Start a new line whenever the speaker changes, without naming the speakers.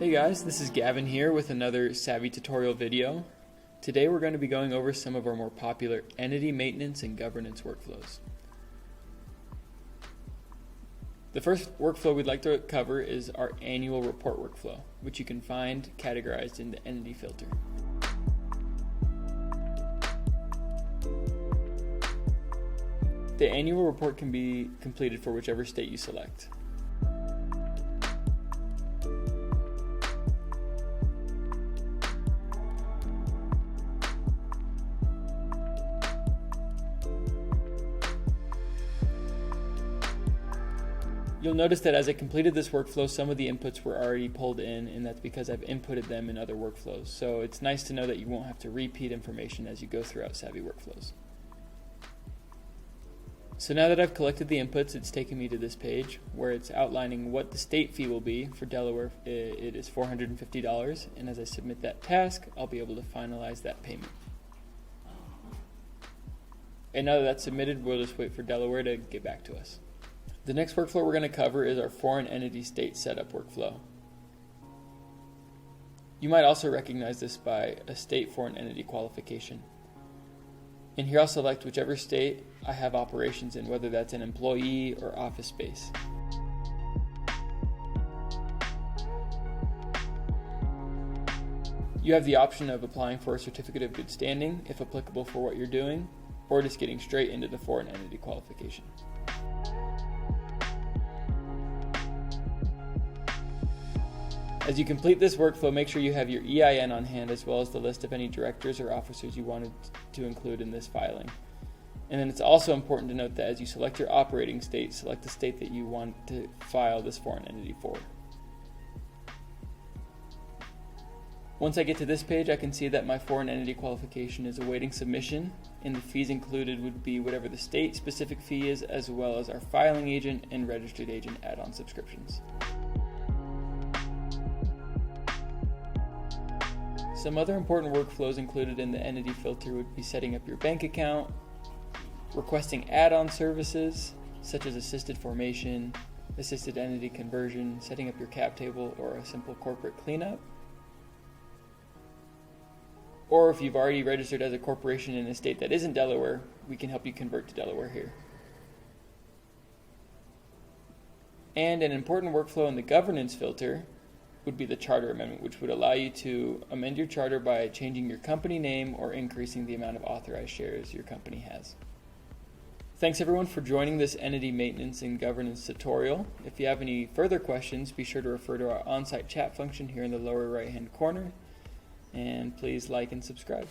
Hey guys, this is Gavin here with another Savvi tutorial video. Today we're going to be going over some of our more popular entity maintenance and governance workflows. The first workflow we'd like to cover is our annual report workflow, which you can find categorized in the entity filter. The annual report can be completed for whichever state you select. You'll notice that as I completed this workflow, some of the inputs were already pulled in, and that's because I've inputted them in other workflows. So it's nice to know that you won't have to repeat information as you go throughout Savvi workflows. So now that I've collected the inputs, it's taken me to this page where it's outlining what the state fee will be. For Delaware, it is $450, and as I submit that task, I'll be able to finalize that payment. And now that that's submitted, we'll just wait for Delaware to get back to us. The next workflow we're going to cover is our foreign entity state setup workflow. You might also recognize this by a state foreign entity qualification. And here I'll select whichever state I have operations in, whether that's an employee or office space. You have the option of applying for a certificate of good standing, if applicable for what you're doing, or just getting straight into the foreign entity qualification. As you complete this workflow, make sure you have your EIN on hand as well as the list of any directors or officers you wanted to include in this filing. And then it's also important to note that as you select your operating state, select the state that you want to file this foreign entity for. Once I get to this page, I can see that my foreign entity qualification is awaiting submission, and the fees included would be whatever the state-specific fee is, as well as our filing agent and registered agent add-on subscriptions. Some other important workflows included in the entity filter would be setting up your bank account, requesting add-on services such as assisted formation, assisted entity conversion, setting up your cap table, or a simple corporate cleanup. Or if you've already registered as a corporation in a state that isn't Delaware, we can help you convert to Delaware here. And an important workflow in the governance filter would be the charter amendment, which would allow you to amend your charter by changing your company name or increasing the amount of authorized shares your company has. Thanks everyone for joining this entity maintenance and governance tutorial. If you have any further questions, be sure to refer to our on-site chat function here in the lower right-hand corner, and please like and subscribe.